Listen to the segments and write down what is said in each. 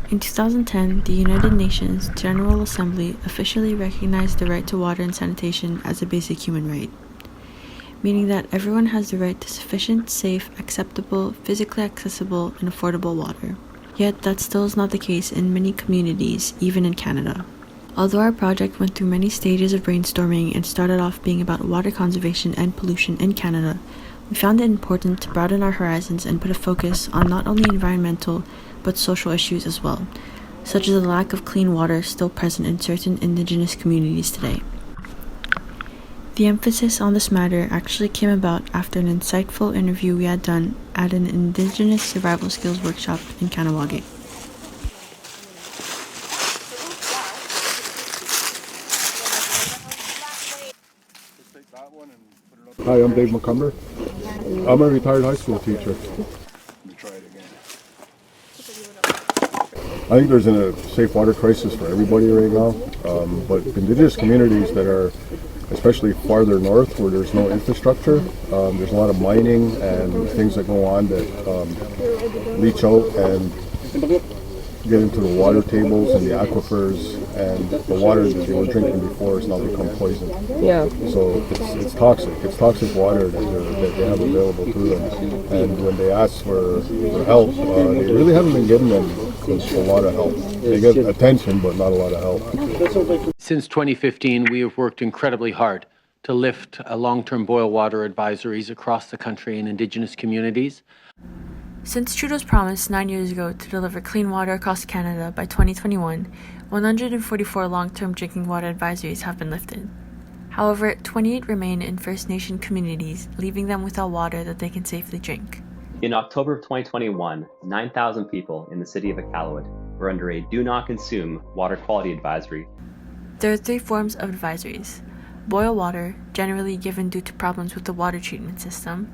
In 2010, the United Nations General Assembly officially recognized the right to water and sanitation as a basic human right, meaning that everyone has the right to sufficient, safe, acceptable, physically accessible, and affordable water. Yet that still is not the case in many communities, even in Canada. Although our project went through many stages of brainstorming and started off being about water conservation and pollution in Canada, we found it important to broaden our horizons and put a focus on not only environmental but social issues as well, such as the lack of clean water still present in certain Indigenous communities today. The emphasis on this matter actually came about after an insightful interview we had done at an Indigenous survival skills workshop in Kahnawake. Hi, I'm Dave McCumber. I'm a retired high school teacher. I think there's a safe water crisis for everybody right now, but Indigenous communities that are especially farther north where there's no infrastructure, there's a lot of mining and things that go on that leach out and get into the water tables and the aquifers, and the water that they were drinking before has now become poison. Yeah. So it's toxic. It's toxic water that they have available to them. And when they ask for help, they really haven't been given them a lot of help. They get attention, but not a lot of help. Since 2015, we have worked incredibly hard to lift long-term boil water advisories across the country in Indigenous communities. Since Trudeau's promise 9 years ago to deliver clean water across Canada by 2021, 144 long-term drinking water advisories have been lifted. However, 28 remain in First Nation communities, leaving them without water that they can safely drink. In October of 2021, 9,000 people in the city of Iqaluit were under a do not consume water quality advisory. There are three forms of advisories: boil water, generally given due to problems with the water treatment system;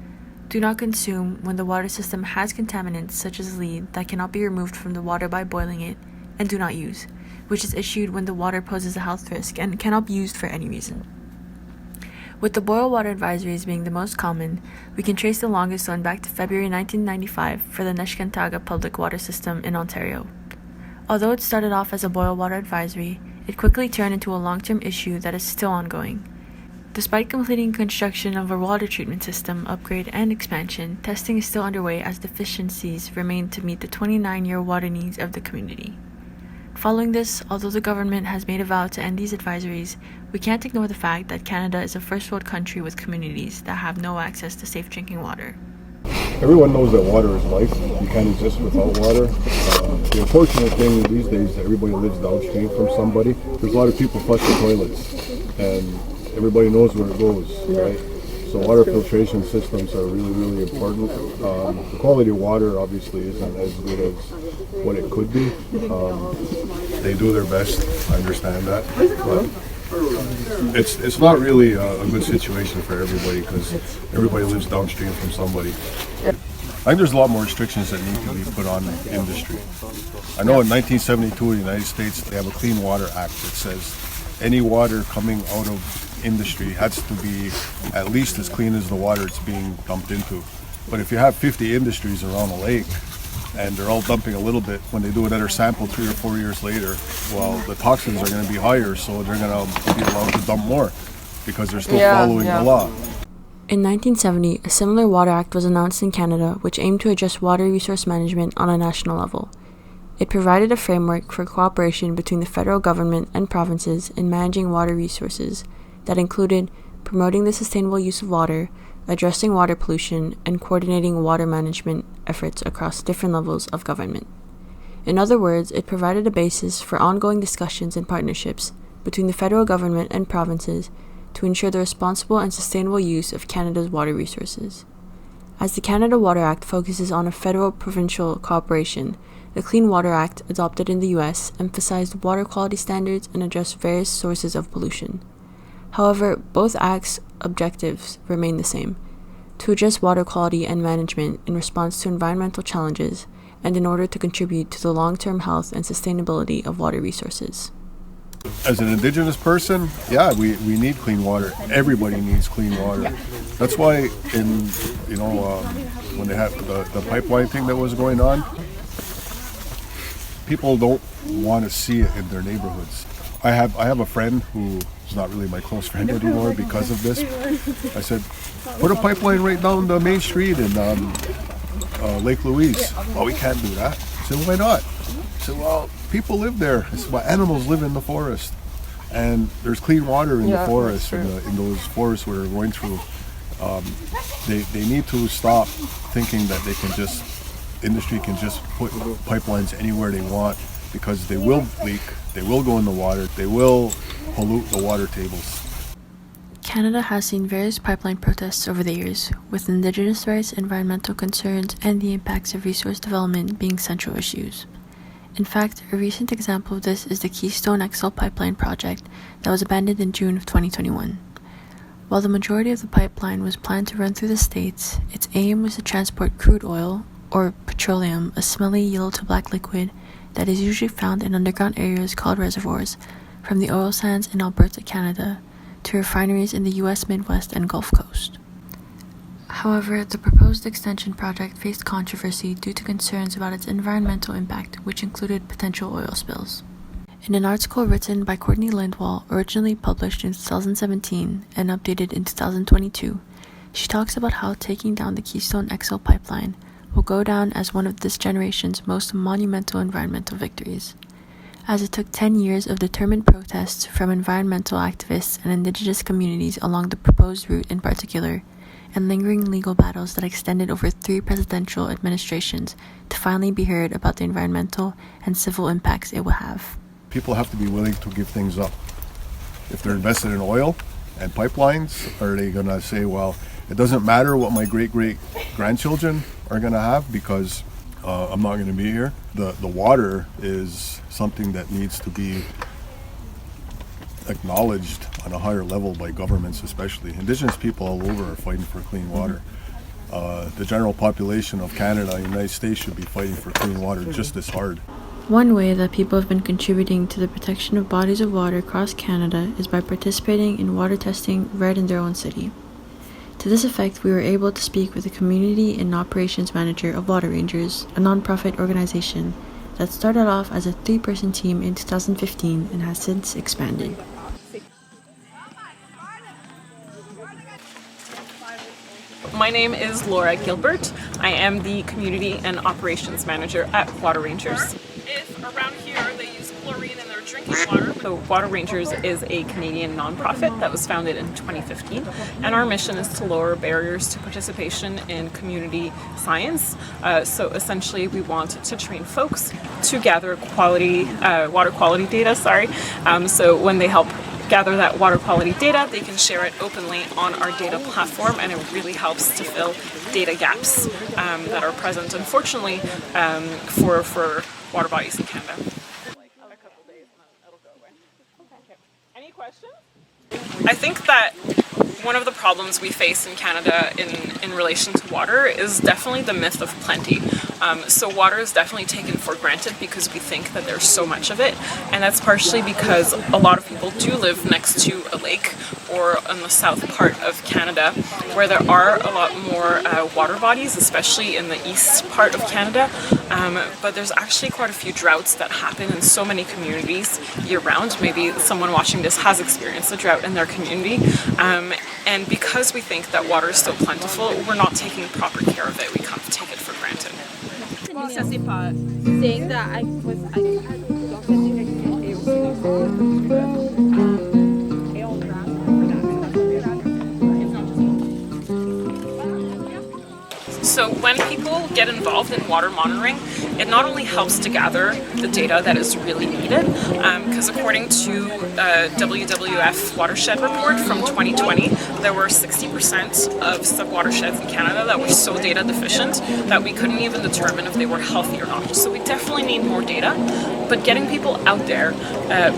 do not consume when the water system has contaminants such as lead that cannot be removed from the water by boiling it; and do not use, which is issued when the water poses a health risk and cannot be used for any reason. With the boil water advisories being the most common, we can trace the longest one back to February 1995 for the Neshkantaga public water system in Ontario. Although it started off as a boil water advisory, it quickly turned into a long-term issue that is still ongoing. Despite completing construction of a water treatment system upgrade and expansion, testing is still underway as deficiencies remain to meet the 29-year water needs of the community. Following this, although the government has made a vow to end these advisories, we can't ignore the fact that Canada is a first world country with communities that have no access to safe drinking water. Everyone knows that water is life. You can't exist without water. The unfortunate thing these days is that everybody lives downstream from somebody. There's a lot of people flush the toilets, and everybody knows where it goes, right? So water filtration systems are really, really important. The quality of water obviously isn't as good as what it could be. They do their best, I understand that, but it's not really a good situation for everybody because everybody lives downstream from somebody. I think there's a lot more restrictions that need to be put on industry. I know in 1972 in the United States they have a Clean Water Act that says any water coming out of industry has to be at least as clean as the water it's being dumped into. But if you have 50 industries around a lake and they're all dumping a little bit, when they do another sample 3 or 4 years later, well, the toxins are going to be higher, so they're going to be allowed to dump more because they're still following the law. In 1970, a similar Water Act was announced in Canada which aimed to address water resource management on a national level. It provided a framework for cooperation between the federal government and provinces in managing water resources that included promoting the sustainable use of water, addressing water pollution, and coordinating water management efforts across different levels of government. In other words, it provided a basis for ongoing discussions and partnerships between the federal government and provinces to ensure the responsible and sustainable use of Canada's water resources. As the Canada Water Act focuses on a federal-provincial cooperation, the Clean Water Act, adopted in the US, emphasized water quality standards and addressed various sources of pollution. However, both acts' objectives remain the same: to address water quality and management in response to environmental challenges and in order to contribute to the long-term health and sustainability of water resources. As an Indigenous person, yeah, we need clean water. Everybody needs clean water. That's why when they had the pipeline thing that was going on, people don't want to see it in their neighborhoods. I have a friend who's not really my close friend anymore because of this. I said, put a pipeline right down the main street in Lake Louise. Well, we can't do that. I said, why not? I said, well, people live there. I said, well, animals live in the forest. And there's clean water in the forest, in those forests we're going through. They need to stop thinking that industry can just put pipelines anywhere they want, because they will leak, they will go in the water, they will pollute the water tables. Canada has seen various pipeline protests over the years, with Indigenous rights, environmental concerns, and the impacts of resource development being central issues. In fact, a recent example of this is the Keystone XL pipeline project that was abandoned in June of 2021. While the majority of the pipeline was planned to run through the states, its aim was to transport crude oil, or petroleum, a smelly yellow to black liquid that is usually found in underground areas called reservoirs, from the oil sands in Alberta, Canada, to refineries in the U.S. Midwest and Gulf Coast. However, the proposed extension project faced controversy due to concerns about its environmental impact, which included potential oil spills. In an article written by Courtney Lindwall, originally published in 2017 and updated in 2022, she talks about how taking down the Keystone XL pipeline will go down as one of this generation's most monumental environmental victories, as it took 10 years of determined protests from environmental activists and Indigenous communities along the proposed route in particular, and lingering legal battles that extended over 3 presidential administrations to finally be heard about the environmental and civil impacts it will have. People have to be willing to give things up. If they're invested in oil and pipelines, are they going to say, well, it doesn't matter what my great-great-grandchildren are going to have because I'm not going to be here? The water is something that needs to be acknowledged on a higher level by governments, especially. Indigenous people all over are fighting for clean water. The general population of Canada and the United States should be fighting for clean water just as hard. One way that people have been contributing to the protection of bodies of water across Canada is by participating in water testing right in their own city. To this effect, we were able to speak with the Community and Operations Manager of Water Rangers, a nonprofit organization that started off as a 3-person team in 2015 and has since expanded. My name is Laura Gilbert. I am the Community and Operations Manager at Water Rangers. If around here they use chlorine in their drinking water. So Water Rangers is a Canadian nonprofit that was founded in 2015, and our mission is to lower barriers to participation in community science. So essentially we want to train folks to gather water quality data, so when they help gather that water quality data, they can share it openly on our data platform, and it really helps to fill data gaps that are present, unfortunately, for water bodies in Canada. A couple days and then it'll go away. Okay. Any questions? I think that one of the problems we face in Canada in relation to water is definitely the myth of plenty. So water is definitely taken for granted because we think that there's so much of it, and that's partially because a lot of people do live next to a lake or in the south part of Canada where there are a lot more water bodies, especially in the east part of Canada, but there's actually quite a few droughts that happen in so many communities year-round. Maybe someone watching this has experienced a drought in their community, and because we think that water is so plentiful, we're not taking proper care of it. We kind of take it for granted. Ça c'est pas saying that I So when people get involved in water monitoring, it not only helps to gather the data that is really needed, because according to WWF Watershed Report from 2020, there were 60% of sub-watersheds in Canada that were so data deficient that we couldn't even determine if they were healthy or not. So we definitely need more data, but getting people out there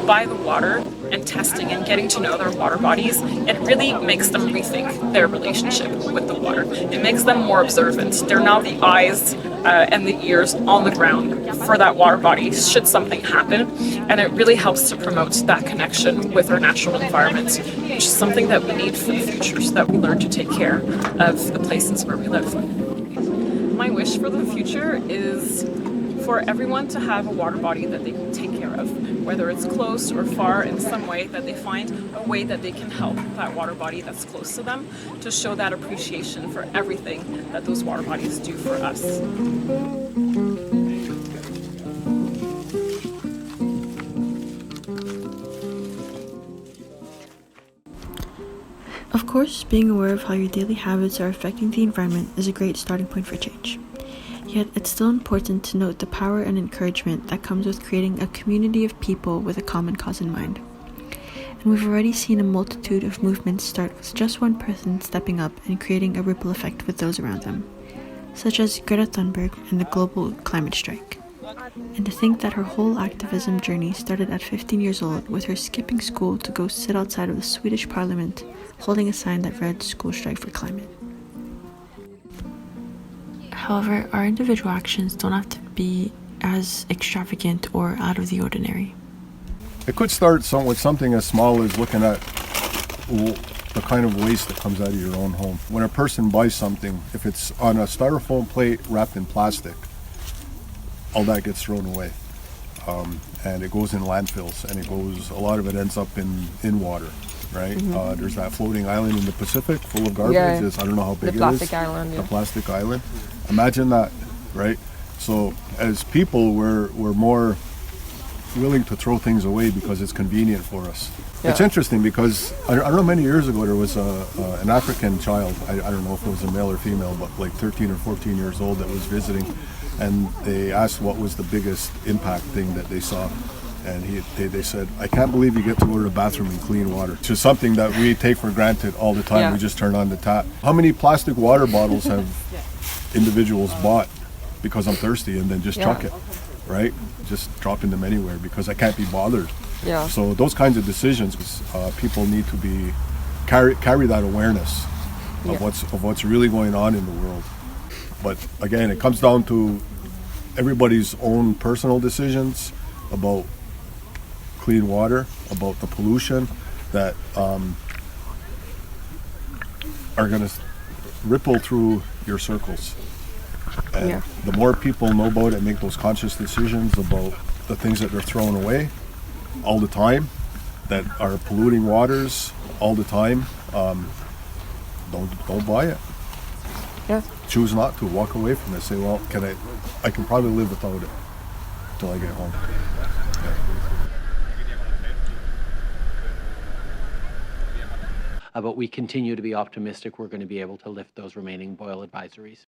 by the water and testing and getting to know their water bodies, it really makes them rethink their relationship with the water. It makes them more observant. They're now the eyes and the ears on the ground for that water body should something happen, and it really helps to promote that connection with our natural environment, which is something that we need for the future so that we learn to take care of the places where we live. My wish for the future is for everyone to have a water body that they can take care of, whether it's close or far, in some way that they find a way that they can help that water body that's close to them, to show that appreciation for everything that those water bodies do for us. Of course, being aware of how your daily habits are affecting the environment is a great starting point for change. Yet, it's still important to note the power and encouragement that comes with creating a community of people with a common cause in mind. And we've already seen a multitude of movements start with just one person stepping up and creating a ripple effect with those around them, such as Greta Thunberg and the global climate strike. And to think that her whole activism journey started at 15 years old with her skipping school to go sit outside of the Swedish parliament holding a sign that read "School Strike for Climate." However, our individual actions don't have to be as extravagant or out of the ordinary. It could start with something as small as looking at the kind of waste that comes out of your own home. When a person buys something, if it's on a styrofoam plate wrapped in plastic, all that gets thrown away. And it goes in landfills, and a lot of it ends up in water, right? Mm-hmm. There's that floating island in the Pacific full of garbage. Yeah. I don't know how big it is. The plastic island, yeah. The plastic island. Imagine that, right? So as people, we're more willing to throw things away because it's convenient for us. Yeah. It's interesting because I don't know, many years ago there was an African child, I don't know if it was a male or female, but like 13 or 14 years old, that was visiting, and they asked what was the biggest impact thing that they saw. And they said, "I can't believe you get to go to the bathroom in clean water," which is something that we take for granted all the time. Yeah. We just turn on the tap. How many plastic water bottles have individuals bought because I'm thirsty and then just chuck it, right? Just dropping them anywhere because I can't be bothered. Yeah. So those kinds of decisions, people need to carry that awareness of what's really going on in the world. But again, it comes down to everybody's own personal decisions about clean water, about the pollution that are going to ripple through your circles. And the more people know about it, make those conscious decisions about the things that they're throwing away all the time, that are polluting waters all the time, don't buy it. Yeah. Choose not to. Walk away from it. Say, well, I can probably live without it till I get home. But we continue to be optimistic we're going to be able to lift those remaining boil advisories.